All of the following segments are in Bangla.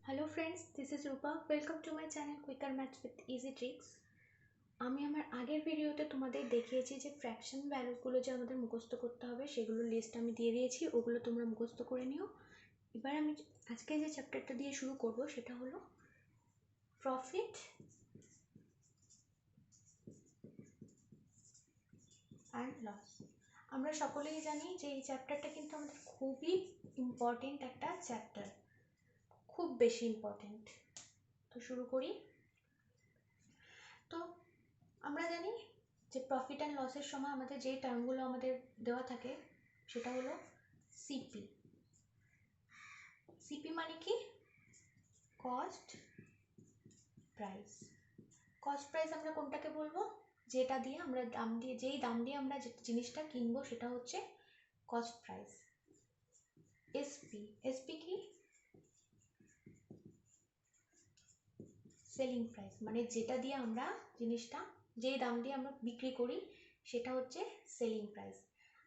Hello friends, this is Rupa. Welcome to my channel Quicker Maths with Easy Tricks. আমি আমার আগের ভিডিওতে তোমাদের দেখিয়েছি যে ফ্র্যাকশন ভ্যালুগুলো যে আমাদের মুখস্থ করতে হবে সেগুলোর লিস্ট আমি দিয়ে দিয়েছি, ওগুলো তোমরা মুখস্থ করে নিও। এবার আমি আজকে যে চ্যাপ্টারটা দিয়ে শুরু করব সেটা হলো প্রফিট অ্যান্ড লস। আমরা সকলেই জানি যে এই চ্যাপ্টারটা কিন্তু আমাদের খুবই ইম্পর্টেন্ট একটা চ্যাপ্টার, খুব বেশি ইম্পর্টেন্ট। তো শুরু করি। তো আমরা জানি যে প্রফিট অ্যান্ড লসের সময় আমাদের যেই টার্মগুলো আমাদের দেওয়া থাকে সেটা হলো সিপি। সিপি মানে কি? Cost price. কস্ট প্রাইস আমরা কোনটাকে বলবো? যেটা দিয়ে আমরা যেই দাম দিয়ে আমরা যে জিনিসটা কিনবো সেটা হচ্ছে কস্ট প্রাইস। এসপি, এসপি কি? সেলিং প্রাইস, মানে যেটা দিয়ে আমরা জিনিসটা, যেই দাম দিয়ে আমরা বিক্রি করি সেটা হচ্ছে সেলিং প্রাইস।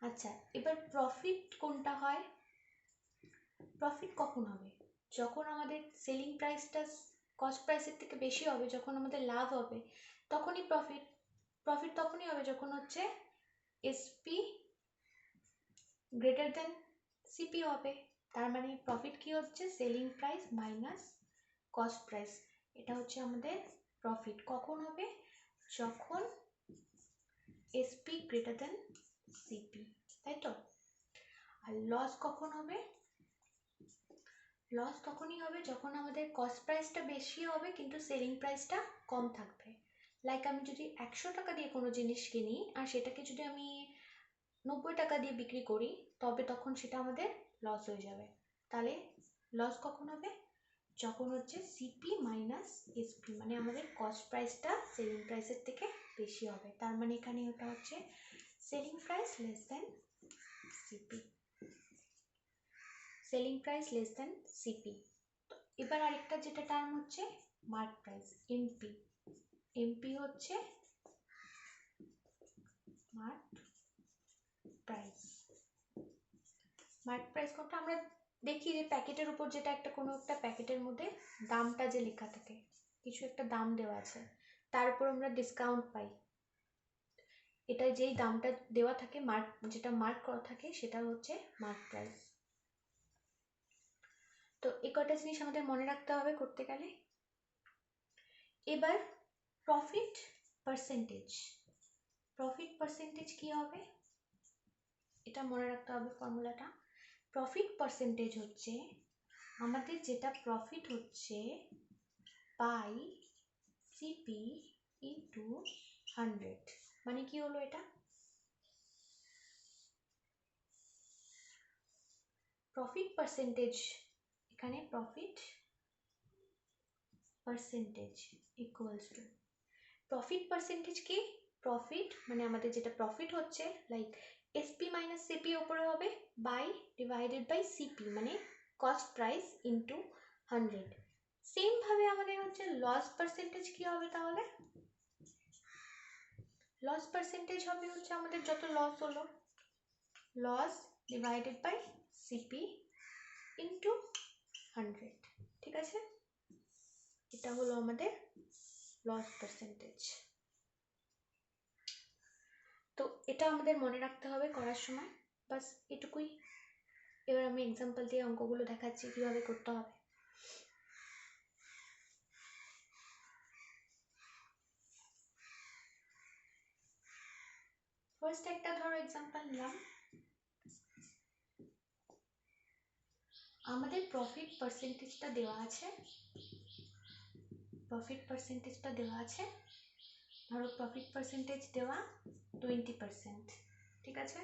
আচ্ছা, এবার প্রফিট কোনটা হয়? প্রফিট কখন হবে? যখন আমাদের সেলিং প্রাইসটা কস্ট প্রাইসের থেকে বেশি হবে, যখন আমাদের লাভ হবে তখনই প্রফিট। প্রফিট তখনই হবে যখন হচ্ছে এসপি গ্রেটার দেন সিপি হবে। তার মানে প্রফিট কি হচ্ছে? Selling price minus cost price. এটা হচ্ছে আমাদের প্রফিট। কখন হবে? যখন এসপি গ্রেটার দেন সিপি, তাই তো? আর লস কখন হবে? লস তখনই হবে যখন আমাদের কস্ট প্রাইসটা বেশি হবে কিন্তু সেলিং প্রাইসটা কম থাকবে। লাইক আমি যদি 100 টাকা দিয়ে কোনো জিনিস কিনি আর সেটাকে যদি আমি 90 টাকা দিয়ে বিক্রি করি তবে তখন সেটা আমাদের লস হয়ে যাবে। তাহলে লস কখন হবে? যখন হচ্ছে সিপি মাইনাস এসপি, মানে আমাদের কস্ট প্রাইসটা সেলিং প্রাইসের থেকে বেশি হবে। তার মানে এখানে ওটা হচ্ছে selling price less than CP. Selling price less than CP. এবার আরেকটা যেটা টার্ম হচ্ছে মার্ক প্রাইস, এমপি। এমপি হচ্ছে মার্ক প্রাইস। মার্ক প্রাইস কোনটা? আমরা দেখি যে প্যাকেটের উপর, যেটা একটা কোনো একটা প্যাকেটের মধ্যে দামটা যে লেখা থাকে, কিছু একটা দাম দেওয়া আছে, তার উপর আমরা ডিসকাউন্ট পাই, এটা যেই দামটা দেওয়া থাকে, মার্ক যেটা মার্ক করা থাকে সেটা হচ্ছে মার্ক প্রাইস। তো এই কটা জিনিস আমাদের মনে রাখতে হবে করতে গেলে। এবার প্রফিট পার্সেন্টেজ। প্রফিট পার্সেন্টেজ কি হবে এটা মনে রাখতে হবে ফর্মুলাটা। প্রফিট পার্সেন্টেজ হচ্ছে আমাদের যেটা প্রফিট হচ্ছে বাই সিপি ইন্টু 100। মানে কি হলো এটা? প্রফিট পার্সেন্টেজ, এখানে profit percentage equals to, profit percentage কি? প্রফিট মানে আমাদের যেটা প্রফিট হচ্ছে, লাইক এসপি মাইনাস সিপি ওপরে হবে বাই ডিভাইডেড বাই সিপি, মানে কস্ট প্রাইস ইন্টু 100। সেম ভাবে আমাদের হচ্ছে লস পার্সেন্টেজ কি হবে? তাহলে লস পার্সেন্টেজ হবে হচ্ছে আমাদের যত লস হলো, loss divided by CP into 100। ঠিক আছে, এটা হলো আমাদের লস পার্সেন্টেজ। তো এটা আমাদের মনে রাখতে হবে করার সময়, বাস এটুকুই। এবার আমি এক্সাম্পল দিয়ে অঙ্কগুলো দেখাচ্ছি কিভাবে করতে হবে। ফার্স্ট একটা ধরো এক্সাম্পল নিলাম। আমাদের প্রফিট পার্সেন্টেজটা দেওয়া আছে, প্রফিট পার্সেন্টেজটা দেওয়া আছে, ধরো প্রফিট পার্সেন্টেজ দেওয়া 20%, ঠিক আছে।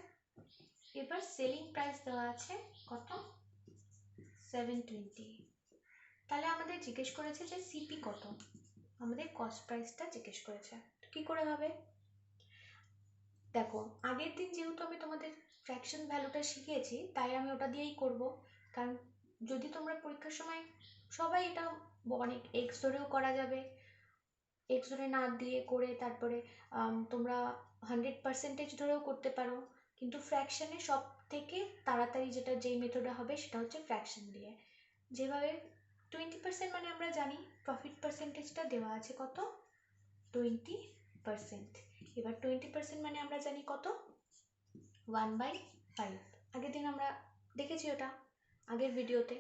এবার সেলিং প্রাইস দেওয়া আছে কত? 720। তাহলে আমাদের জিজ্ঞেস করেছে যে সিপি কত, আমাদের কস্ট প্রাইসটা জিজ্ঞেস করেছে। কি করে হবে? দেখো, আগের দিন যেহেতু আমি তোমাদের ফ্র্যাকশন ভ্যালুটা শিখিয়েছি তাই আমি ওটা দিয়েই করব। কারণ যদি তোমরা পরীক্ষার সময়, সবাই এটা অনেক এক্স ধরেও করা যাবে, এক্স ধরে না দিয়ে করে তারপরে তোমরা 100% ধরেও করতে পারো, কিন্তু ফ্র্যাকশনে সব থেকে তাড়াতাড়ি যেটা যেই মেথডে হবে সেটা হচ্ছে ফ্র্যাকশন দিয়ে। যেভাবে 20% আমরা জানি প্রফিট পার্সেন্টেজটা দেওয়া আছে কত 20%। এবার 20% মানে আমরা জানি কত 1/5। আগের দিন আমরা দেখেছি ওটা আগের ভিডিওতে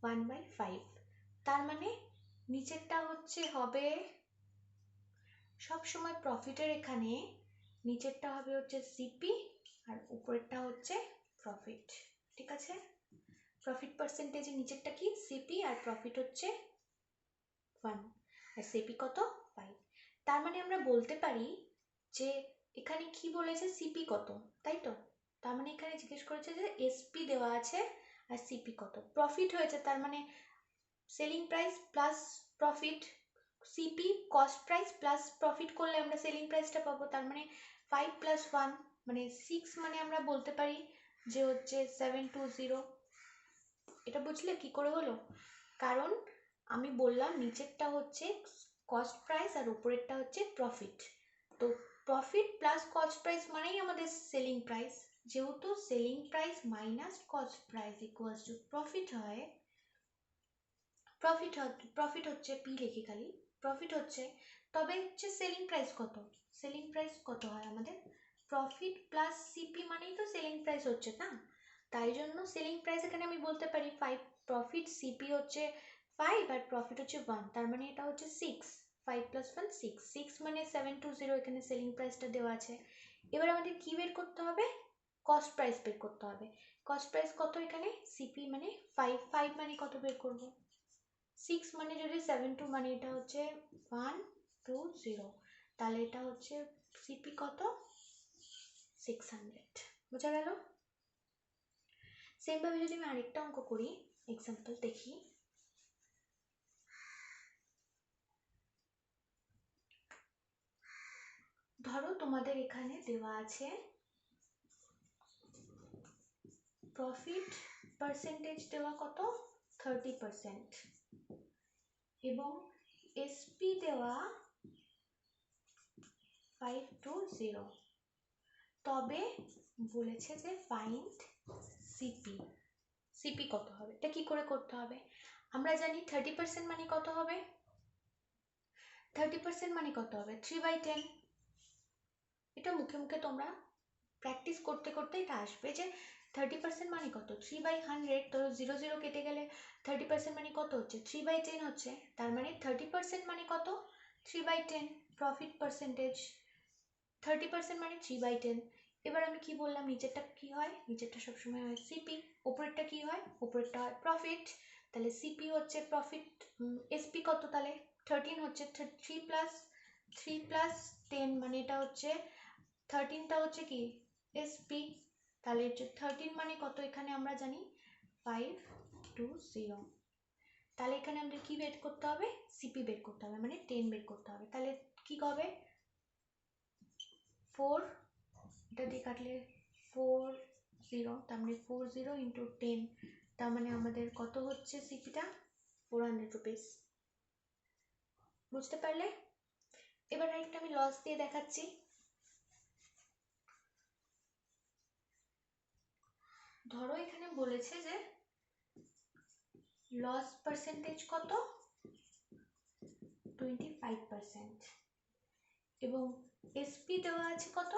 1/5। তার মানে নিচেরটা হচ্ছে হবে সব সময় প্রফিটের এখানে নিচেরটা হবে হচ্ছে সিপি আর উপরেরটা হচ্ছে প্রফিট। ঠিক আছে, প্রফিট পার্সেন্টেজের নিচেরটা কি সিপি আর প্রফিট হচ্ছে 1 আর সিপি কত 5। তার মানে আমরা বলতে পারি যে এখানে কি বলেছে সিপি কত, তাই তো? তার মানে এখানে জিজ্ঞেস করেছে যে এসপি দেওয়া আছে আর সিপি কত। প্রফিট হয়েছে তার মানে selling price plus profit, CP cost price plus profit করলে আমরা সেলিং প্রাইসটা পাবো। তার মানে 5 + 1 মানে 6, মানে আমরা বলতে পারি যে হচ্ছে 720। এটা বুঝলে কি করে হলো? কারণ আমি বললাম নিচেরটা হচ্ছে কস্ট প্রাইস আর উপরেরটা হচ্ছে প্রফিট। তো প্রফিট প্লাস কস্ট প্রাইস মানেই আমাদের সেলিং প্রাইস। যেহেতু selling price minus cost price equals to profit হয়, প্রফিট হচ্ছে পি লিখি খালি প্রফিট হচ্ছে, তবে হচ্ছে সেলিং প্রাইস কত, সেলিং প্রাইস কত হয় আমাদের প্রফিট প্লাস সিপি মানেই তো সেলিং প্রাইস হচ্ছে না। তাই জন্য সেলিং প্রাইস এখানে আমি বলতে পারি 5, প্রফিট সিপি হচ্ছে 5 আর প্রফিট হচ্ছে 1, তার মানে এটা হচ্ছে 6। 5 + 1 6, 6 মানে 720 এখানে সেলিং প্রাইসটা দেওয়া আছে। এবার আমাদের কি বের করতে হবে, কস্ট প্রাইস বের করতে হবে। কস্ট প্রাইস কত এখানে সিপি মানে 5, 5 মানে কত বের করব 6 মানে যদি 72 মানে এটা হচ্ছে 120, তাহলে এটা হচ্ছে সিপি কত 600। বোঝা গেল? সেম ভাবে যদি আমি আরেকটা অঙ্ক করি, এক্সাম্পল দেখি। ধরো তোমাদের এখানে দেওয়া আছে প্রফিট পার্সেন্টেজ দেওয়া কত 30% এবং এসপি দেওয়া 520, তবে বলেছে যে ফাইন্ড সিপি। সিপি কত হবে? এটা কি করে করতে হবে? আমরা জানি 30% মানে কত হবে, 30% মানে কত হবে 3/10। এটা মুখে মুখে তোমরা প্র্যাকটিস করতে করতে এটা আসবে যে 30% মানে কত 3/100। তো 0 0 কেটে গেলে 30% মানে কত হচ্ছে 3/10 হচ্ছে। তার মানে 30% মানে কত 3/10 প্রফিট পার্সেন্টেজ। 30% মানে 3/10। এবার আমি কি বললাম নিচেরটা কি হয়, নিচেরটা সবসময় হয় সিপি, উপরেরটা কি হয়, উপরেরটা হয় প্রফিট। তাহলে সিপি হচ্ছে প্রফিট, এসপি কত তাহলে 13 হচ্ছে 3 + 10 মানে এটা হচ্ছে 13টা হচ্ছে কি এসপি। তাহলে 13 মানে কত এখানে আমরা জানি 520। তাহলে এখানে আমাদের কি বের করতে হবে সিপি বের করতে হবে, মানে 10 বের করতে হবে। তাহলে কি হবে 4, এটা দিয়ে কাটলে 40, তার মানে 40 × 10, তার মানে আমাদের কত হচ্ছে সিপিটা 400 রুপিস। বুঝতে পারলে? এবার আরেকটা আমি লস দিয়ে দেখাচ্ছি। ধরো এখানে বলেছে যে লস পার্সেন্টেজ কত 25% এবং এসপি দেওয়া আছে কত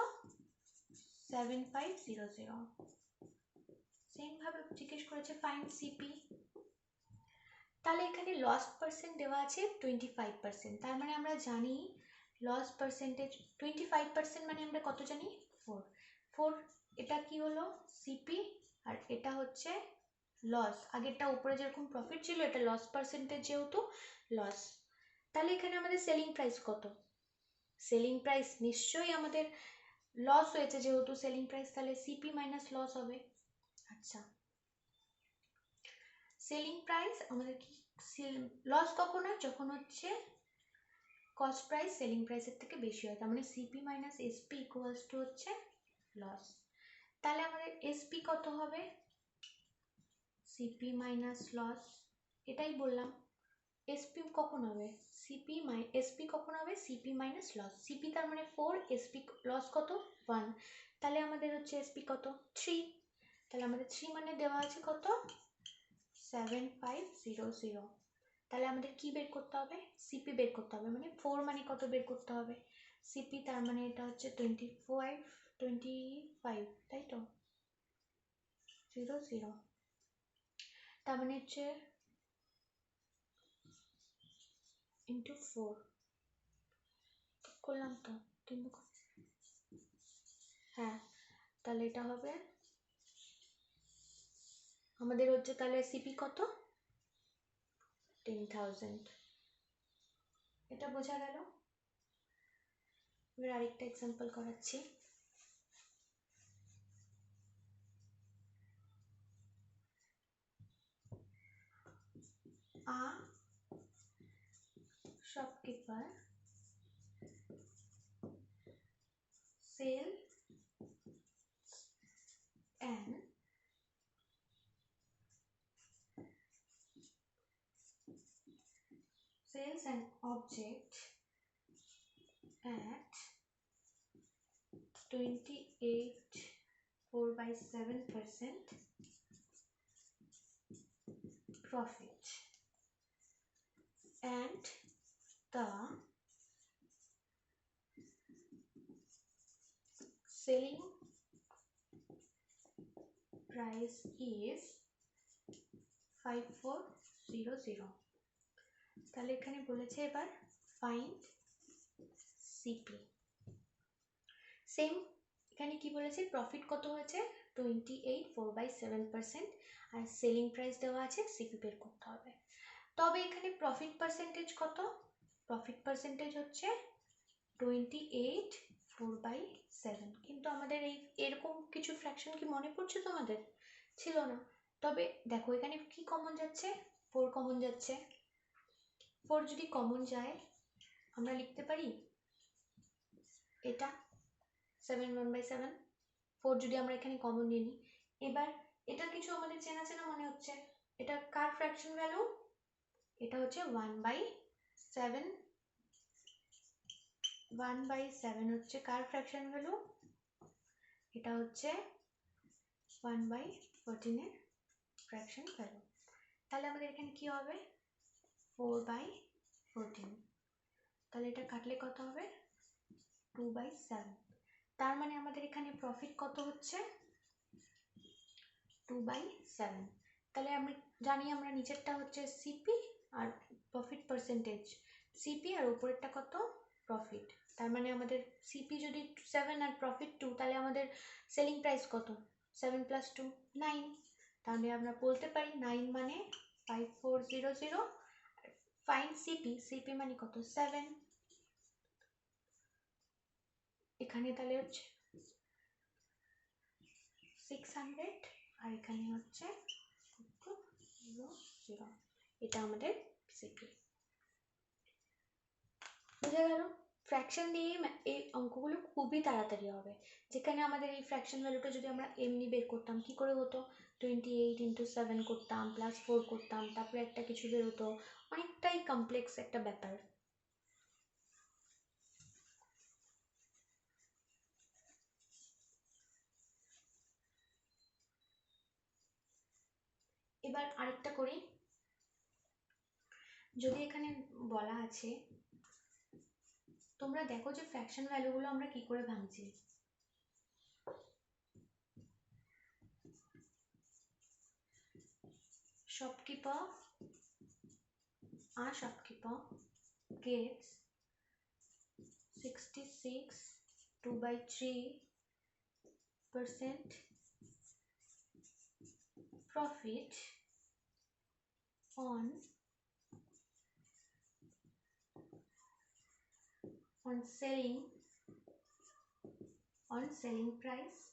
7500। সেম ভাবে জিজ্ঞেস করেছে ফাইন্ড সিপি। তাহলে এখানে লস পার্সেন্ট দেওয়া আছে 25%, তার মানে আমরা জানি লস পার্সেন্টেজ 25% মানে আমরা কত জানি 4। এটা কি হলো সিপি আর এটা হচ্ছে লস। আগেরটা উপরে যেরকম প্রফিট ছিল এটা লস পার্সেন্টেজ যেহেতু লস। তাহলে এখানে আমাদের সেলিং প্রাইস কত, সেলিং প্রাইস নিশ্চয়ই আমাদের লস হয়েছে যেহেতু সেলিং প্রাইস, তাহলে সিপি মাইনাস লস হবে। আচ্ছা, সেলিং প্রাইস আমাদের কি লস কখন হয় যখন হচ্ছে কস্ট প্রাইস সেলিং প্রাইসের থেকে বেশি হয়, তার মানে CP minus SP equals to হচ্ছে লস। তাহলে আমাদের এসপি কত হবে সিপি মাইনাস লস, এটাই বললাম। এসপি কখন হবে এসপি কখন হবে সিপি মাইনাস লস। সিপি তার মানে 4, এসপি লস কত 1, তাহলে আমাদের হচ্ছে এসপি কত 3। তাহলে আমাদের 3 মানে দেওয়া আছে কত 7500। তাহলে আমাদের কি বের করতে হবে? সিপি বের করতে হবে। মানে 4 মানে কত বের করতে হবে? সিপি তার মানে এটা হচ্ছে 25, তাই তো? 00, তার মানে হচ্ছে ইন্টু 4, ঠিক করলাম তো? 3 হ্যাঁ, তাহলে এটা হবে আমাদের হচ্ছে, তাহলে সিপি কত? 10,000। এটা বোঝা গেল? এবার আরেকটা এক্সাম্পল করাচ্ছি। A shopkeeper sells an object at 28.4/7% profit, and the selling price is 5400। তাহলে এখানে বলেছে এবার ফাইন্ড সিপি। সেম এখানে কি বলেছে? প্রফিট কত হয়েছে? 28.4/7%, আর সেলিং প্রাইস দেওয়া আছে, সিপি বের করতে হবে। তবে এখানে প্রফিট পার্সেন্টেজ কত? প্রফিট পার্সেন্টেজ হচ্ছে 28.4/7। কিন্তু আমাদের এরকম কিছু ফ্র্যাকশন কি মনে পড়ছে তোমাদের? ছিল না। তবে দেখো এখানে কি কমন যাচ্ছে? 4 কমন যাচ্ছে। 4 যদি কমন যায় আমরা লিখতে পারি এটা 7/1/7। 4 যদি আমরা এখানে কমন নিয়ে নিই, এবার এটা কিছু আমাদের চেনা চেনা মনে হচ্ছে। এটা কার ফ্র্যাকশন ভ্যালু? এটা হচ্ছে 1/7। 1/7 হচ্ছে কার ফ্র্যাকশন ভ্যালু? এটা হচ্ছে 1/14 এর ফ্র্যাকশন ভ্যালু। তাহলে আমাদের এখানে কি হবে? 4/14। তাহলে এটা কাটলে কত হবে? 2/7। তার মানে আমাদের এখানে প্রফিট কত হচ্ছে? 2/7। তাহলে আমি জানি আমরা নিচেরটা হচ্ছে সিপি আর প্রফিট পার্সেন্টেজ। সিপি আর উপরেরটা কত? প্রফিট। তার মানে আমাদের সিপি যদি 7 আর প্রফিট 2, তাহলে আমাদের সেলিং প্রাইস কত? 7 + 2 9। তাহলে আমরা বলতে পারি 9 মানে 5400। ফাইন্ড সিপি, সিপি মানে কত? 7। এখানে তাহলে হচ্ছে 600, আর এখানে হচ্ছে 0, এটা আমাদের সিপি। বোঝা গেল? ফ্র্যাকশন দিয়ে এই অঙ্কগুলো খুবই তাড়াতাড়ি হবে। যেখানে আমাদের এই ফ্র্যাকশন ভ্যালুটা যদি আমরা এমনি বের করতাম, কি করে হতো? 28 × 7 করতাম, +4 করতাম, তারপরে একটা কিছু বের হতো। অনেকটাই কমপ্লেক্স একটা ব্যাপার। এবার আরেকটা করি। যদি এখানে বলা আছে, তোমরা দেখো যে ফ্র্যাকশন ভ্যালুগুলো আমরা কি করে ভাঙছি। A shopkeeper gets 66 2/3% profit on selling price.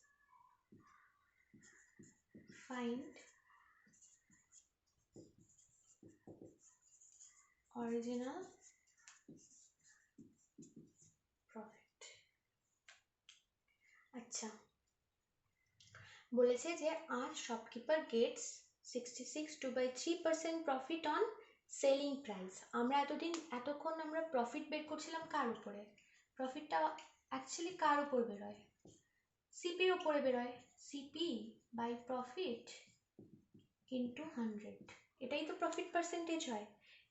Find original profit. আচ্ছা, বলেছে যে আর shopkeeper gets 66 2/3% profit on selling price. আমরা এতক্ষণ আমরা প্রফিট বের করছিলাম কার উপরে? প্রফিটটা অ্যাকচুয়ালি কার উপর বেরোয়? সিপির উপরে বেরোয়। সিপি বাই প্রফিট ইন্টু 100, এটাই তো প্রফিট পার্সেন্টেজ হয়।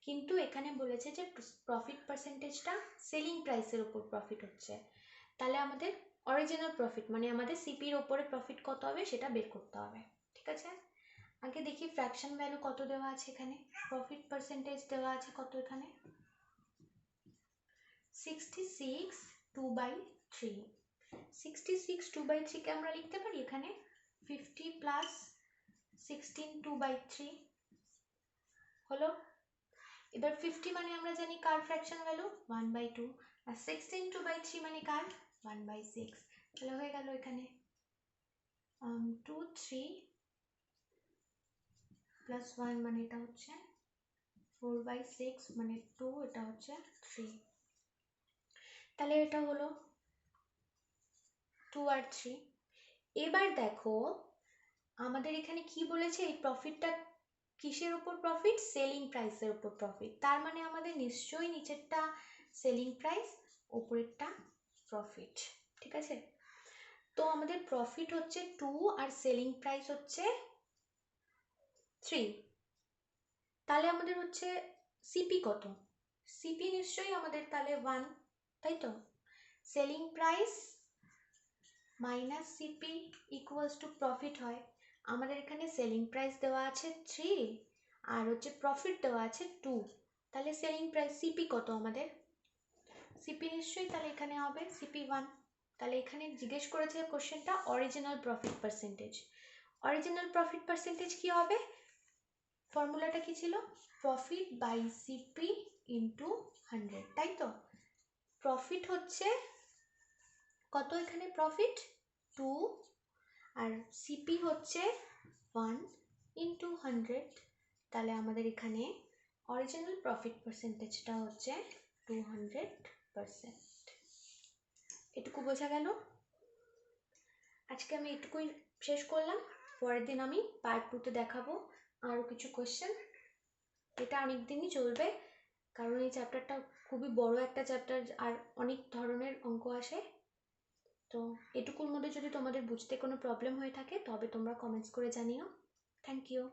কিন্তু এখানে বলেছে যে প্রফিট পার্সেন্টেজটা সেলিং প্রাইসের উপর প্রফিট হচ্ছে, তাহলে আমাদের অরিজিনাল প্রফিট মানে আমাদের সিপির ওপরে প্রফিট কত হবে সেটা বের করতে হবে। ঠিক আছে, আগে দেখি ফ্র্যাকশন ভ্যালু কত দেওয়া আছে এখানে, প্রফিট পার্সেন্টেজ দেওয়া আছে কত এখানে 66 2/3। 66 2/3 কে আমরা লিখতে পারি এখানে 50 প্লাস 16 2/3 হলো। এবার 50 মানে আমরা জানি কার ফ্র্যাকশন ভ্যালু 1/2, আর 16 2/3 মানে কার 1/6। তাহলে হয়ে গেল এখানে 2 3 প্লাস 1 মানে এটা হচ্ছে 4/6 মানে 2, এটা হচ্ছে 3। তাহলে এটা হলো 2 আর 3। এবার দেখো আমাদের এখানে কি বলেছে, এই প্রফিটটা কিসের উপর প্রফিট, সেলিং প্রাইসের উপর প্রফিট। তার মানে আমাদের নিশ্চয়ই নিচেরটা সেলিং প্রাইস, উপরেরটা প্রফিট। ঠিক আছে, তো আমাদের প্রফিট হচ্ছে 2 আর সেলিং প্রাইস হচ্ছে 3। তাহলে আমাদের হচ্ছে সিপি কত, সিপি নিশ্চয়ই আমাদের তাহলে 1, তাই তো। Selling price minus CP equals to profit হয়। আমাদের এখানে সেলিং প্রাইস দেওয়া আছে 3 আর হচ্ছে প্রফিট দেওয়া আছে 2, তাহলে সেলিং প্রাইস সিপি কত আমাদের, সিপি নিশ্চয়ই তাহলে এখানে হবে সিপি 1। তাহলে এখানে জিজ্ঞেস করেছে কোশ্চেনটা original profit percentage. Original profit percentage কি হবে, ফর্মুলাটা কি ছিল, প্রফিট বাই সিপি ইন্টু 100, তাই তো। প্রফিট হচ্ছে কত, এখানে প্রফিট 2 আর সিপি হচ্ছে 1 ইন্টু 100, তাহলে আমাদের এখানে অরিজিনাল প্রফিট পার্সেন্টেজটা হচ্ছে 200%। এটুকু বোঝা গেল। আজকে আমি এটুকুই শেষ করলাম, পরের দিন আমি পার্ট 2তে দেখাবো আরও কিছু কোশ্চেন। এটা অনেক দিনই চলবে কারণ এই চ্যাপ্টারটা খুবই বড় একটা চ্যাপ্টার আর অনেক ধরনের অঙ্ক আসে। তো এটুকুর মধ্যে যদি তোমাদের বুঝতে কোনো প্রবলেম হয়ে থাকে তবে তোমরা কমেন্টস করে জানিও। Thank you.